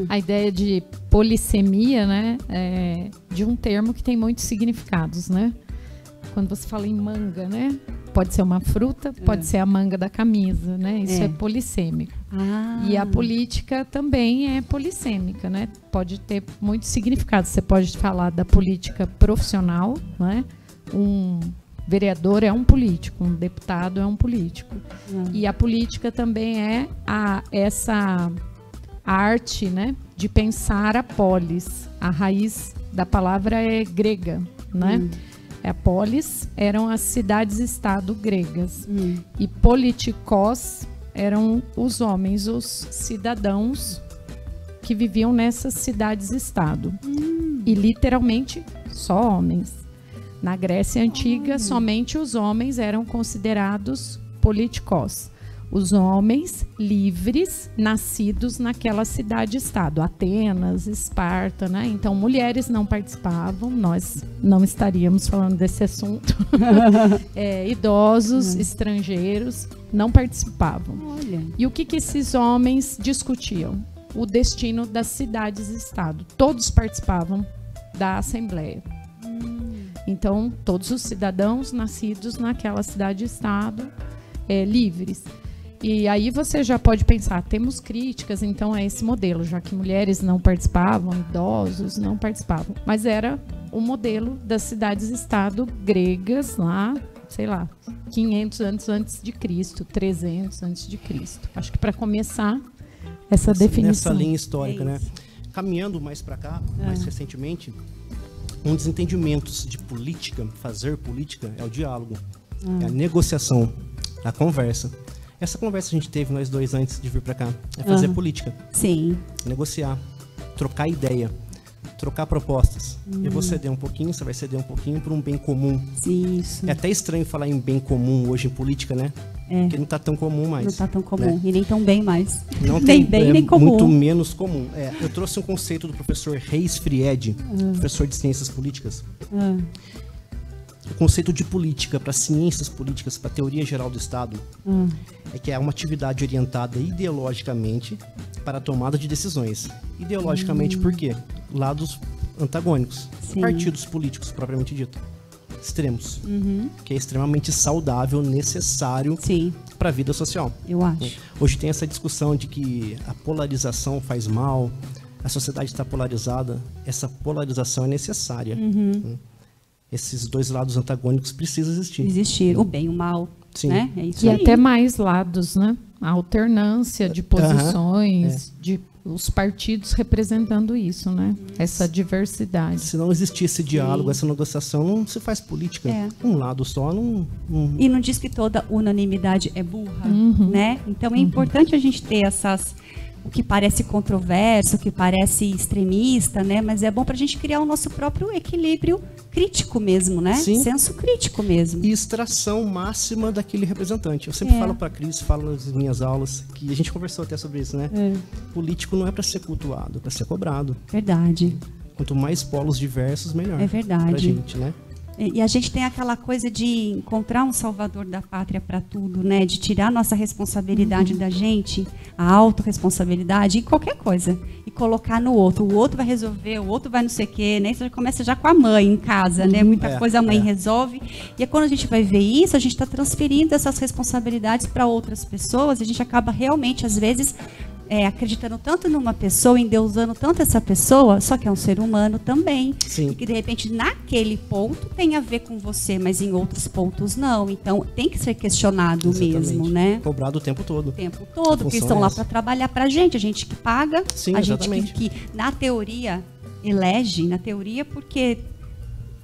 a ideia de polissemia, né, de um termo que tem muitos significados, né? Quando você fala em manga, né? Pode ser uma fruta, pode ser a manga da camisa, né? Isso é polissêmico. E a política também é polissêmica, né? Pode ter muitos significados. Você pode falar da política profissional, né? Um vereador é um político, um deputado é um político. E a política também é essa arte, né? De pensar a polis. A raiz da palavra é grega, né? A polis eram as cidades-estado gregas. E politikos eram os homens, os cidadãos que viviam nessas cidades-estado. E literalmente só homens. Na Grécia Antiga, somente os homens eram considerados politikos. Os homens livres, nascidos naquela cidade-estado, Atenas, Esparta, né? Então, mulheres não participavam, nós não estaríamos falando desse assunto. Idosos, estrangeiros, não participavam. Olha. E o que esses homens discutiam? O destino das cidades-estado. Todos participavam da Assembleia. Então, todos os cidadãos nascidos naquela cidade-estado, livres. E aí você já pode pensar, temos críticas então a esse modelo, já que mulheres não participavam, idosos não participavam. Mas era o modelo das cidades-estado gregas lá, sei lá, 500 anos antes de Cristo, 300 antes de Cristo. Acho que para começar essa definição. Nessa linha histórica, né? Caminhando mais para cá, mais recentemente, um dos entendimentos de política, fazer política, é o diálogo, é a negociação, a conversa. Essa conversa que a gente teve, nós dois, antes de vir para cá, é fazer política. Sim. Negociar, trocar ideia, trocar propostas. Eu vou ceder um pouquinho, você vai ceder um pouquinho por um bem comum. Isso. É até estranho falar em bem comum hoje em política, né? Porque não está tão comum mais. Não está tão comum, né? E nem tão bem mais. Não nem tem, bem, nem comum. Muito menos comum. Eu trouxe um conceito do professor Reis Fried, professor de Ciências Políticas. O conceito de política para ciências políticas, para a teoria geral do Estado, é que é uma atividade orientada ideologicamente para a tomada de decisões. Ideologicamente por quê? Lados antagônicos. Sim. Partidos políticos, propriamente dito. Extremos. Que é extremamente saudável, necessário para a vida social. Eu acho. Hoje tem essa discussão de que a polarização faz mal, a sociedade está polarizada. Essa polarização é necessária. Esses dois lados antagônicos precisam existir. Existir, o bem e o mal. Sim. Né? É isso E aí. até mais lados, né? A alternância de posições, de os partidos representando isso, né? Essa diversidade. Se não existir esse diálogo, essa negociação, não se faz política. Um lado só não... E não diz que toda unanimidade é burra, né? Então é importante a gente ter o que parece controverso, o que parece extremista, né? Mas é bom para a gente criar o nosso próprio equilíbrio crítico mesmo, né? Sim. Senso crítico mesmo. E extração máxima daquele representante. Eu sempre falo para a Cris, falo nas minhas aulas, que a gente conversou até sobre isso, né? Político não é para ser cultuado, é para ser cobrado. Verdade. Quanto mais polos diversos, melhor. É verdade. Pra gente, né? E a gente tem aquela coisa de encontrar um salvador da pátria para tudo, né? De tirar a nossa responsabilidade da gente, a autorresponsabilidade em qualquer coisa. E colocar no outro. O outro vai resolver, o outro vai não sei o quê, né? Isso já começa já com a mãe em casa, né? Muita coisa a mãe resolve. E quando a gente vai ver isso, a gente está transferindo essas responsabilidades para outras pessoas. E a gente acaba realmente, às vezes... acreditando tanto numa pessoa, endeusando tanto essa pessoa, só que é um ser humano também. Sim. E que de repente naquele ponto tem a ver com você, mas em outros pontos não. Então tem que ser questionado mesmo, né? Cobrado o tempo todo. O tempo todo, porque estão lá para trabalhar pra gente, a gente que paga, Sim, a exatamente. gente que na teoria elege, na teoria porque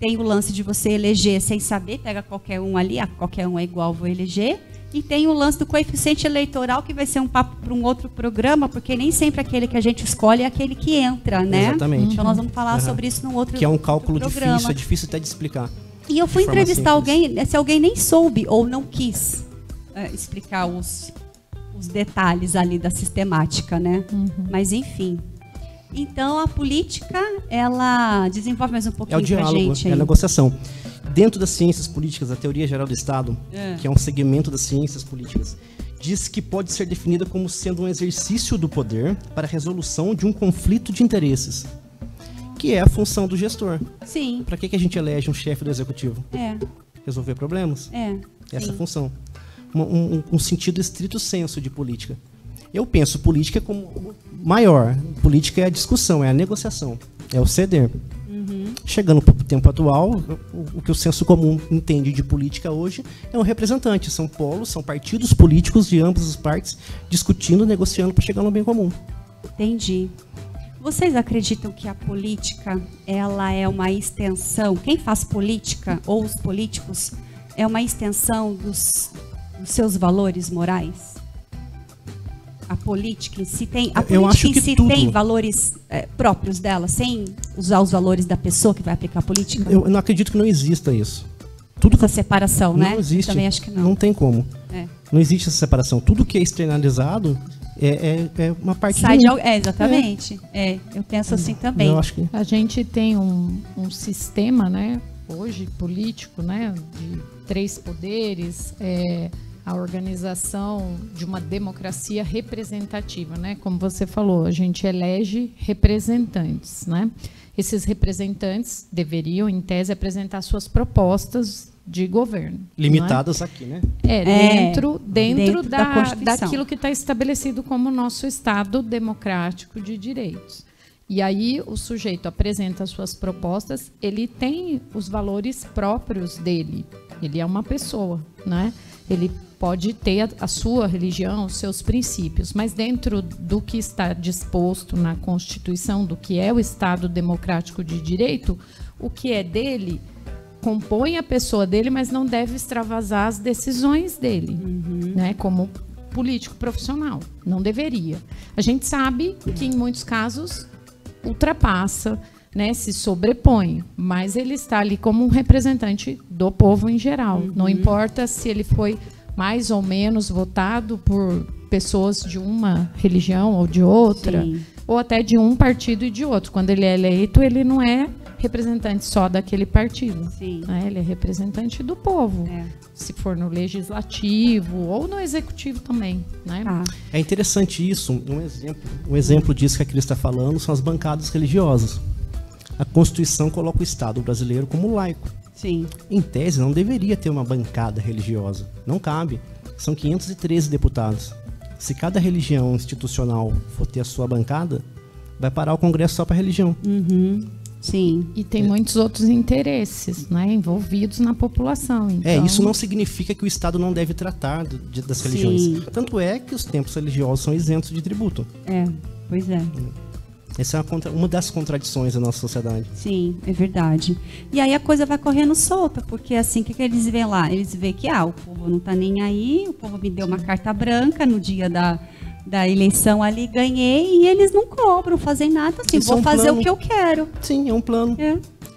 tem o lance de você eleger sem saber, pega qualquer um ali, qualquer um é igual, vou eleger. E tem o lance do coeficiente eleitoral, que vai ser um papo para um outro programa, porque nem sempre aquele que a gente escolhe é aquele que entra, né? Exatamente. Então nós vamos falar sobre isso num outro programa. Que é um cálculo difícil, é difícil até de explicar. E eu fui entrevistar alguém, se alguém nem soube ou não quis explicar os detalhes ali da sistemática, né? Mas enfim. Então a política, ela desenvolve mais um pouquinho pra gente. É o diálogo, é a negociação. Dentro das ciências políticas, a teoria geral do Estado, que é um segmento das ciências políticas, diz que pode ser definida como sendo um exercício do poder para a resolução de um conflito de interesses, que é a função do gestor. Sim. Para que a gente elege um chefe do executivo? Resolver problemas? Essa é a função. Um sentido estrito senso de política. Eu penso política como maior. Política é a discussão, é a negociação, é o ceder. Chegando para o tempo atual, o que o senso comum entende de política hoje é um representante. São polos, são partidos políticos de ambas as partes discutindo, negociando para chegar no bem comum. Entendi. Vocês acreditam que a política, ela é uma extensão, quem faz política, ou os políticos, é uma extensão dos seus valores morais? A política em si tem, tem valores próprios dela, sem usar os valores da pessoa que vai aplicar a política? Eu não acredito que não exista isso. Essa separação, não né? Não existe. Eu também acho que não. Não tem como. Não existe essa separação. Tudo que é externalizado é uma parte... Exatamente. Eu penso assim também. Eu acho que... A gente tem um sistema, né, hoje, político, né, de 3 poderes, a organização de uma democracia representativa, né? Como você falou, a gente elege representantes, né? Esses representantes deveriam, em tese, apresentar suas propostas de governo. Limitadas aqui, né? Dentro daquilo que está estabelecido como nosso Estado democrático de direitos. E aí o sujeito apresenta suas propostas, ele tem os valores próprios dele. Ele é uma pessoa, né? Ele pode ter a sua religião, os seus princípios, mas dentro do que está disposto na Constituição, do que é o Estado democrático de direito, o que é dele compõe a pessoa dele, mas não deve extravasar as decisões dele, né? Como político profissional, não deveria. A gente sabe que em muitos casos ultrapassa, né, se sobrepõe, mas ele está ali como um representante do povo em geral. Não importa se ele foi mais ou menos votado por pessoas de uma religião ou de outra, ou até de um partido e de outro. Quando ele é eleito, ele não é representante só daquele partido. Né? Ele é representante do povo, se for no legislativo ou no executivo também. Né? É interessante isso. Um exemplo disso que a Cris está falando são as bancadas religiosas. A Constituição coloca o Estado brasileiro como laico. Em tese, não deveria ter uma bancada religiosa. Não cabe. São 513 deputados. Se cada religião institucional for ter a sua bancada, vai parar o Congresso só para religião. E tem muitos outros interesses, né, envolvidos na população. Então... isso não significa que o Estado não deve tratar das religiões. Tanto é que os templos religiosos são isentos de tributo. Pois é. Essa é uma das contradições da nossa sociedade. Sim, é verdade. E aí a coisa vai correndo solta, porque assim, o que eles veem lá? Eles veem que o povo não está nem aí, o povo me deu uma carta branca no dia da eleição ali, ganhei, e eles não cobram, fazem nada, assim, vou fazer o que eu quero. Sim, é um plano.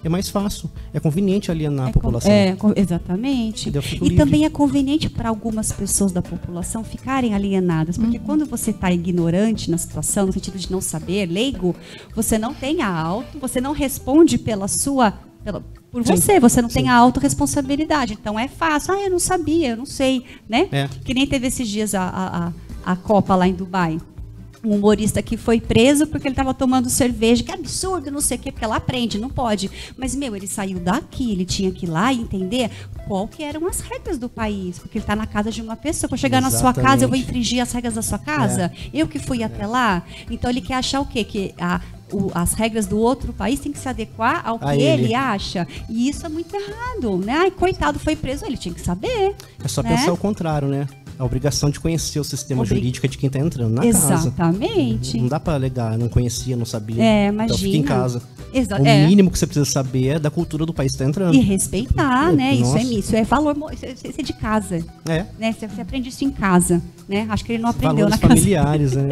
É mais fácil. É conveniente alienar a população. Exatamente. E também é conveniente para algumas pessoas da população ficarem alienadas, porque quando você está ignorante na situação, no sentido de não saber, leigo, você não tem a você não responde por você não tem a autorresponsabilidade. Então é fácil. Eu não sabia, eu não sei, né? Que nem teve esses dias a Copa lá em Dubai. Um humorista que foi preso porque ele estava tomando cerveja, que absurdo, não sei o quê, porque ela aprende, não pode. Mas, ele saiu daqui, ele tinha que ir lá e entender qual que eram as regras do país, porque ele está na casa de uma pessoa. Quando chegar na sua casa, eu vou infringir as regras da sua casa? Eu que fui até lá? Então, ele quer achar o quê? Que as regras do outro país têm que se adequar ao que ele acha. E isso é muito errado, né? Coitado, foi preso, ele tinha que saber. É só pensar o contrário, né? A obrigação de conhecer o sistema jurídico é de quem está entrando na casa. Exatamente. Não dá para alegar, não conhecia, não sabia. Imagina. Então fica em casa. O mínimo que você precisa saber é da cultura do país que está entrando. E respeitar, né? Isso é valor, isso é de casa. Né? Você aprende isso em casa, né? Acho que ele não aprendeu Valores na casa. Familiares, né?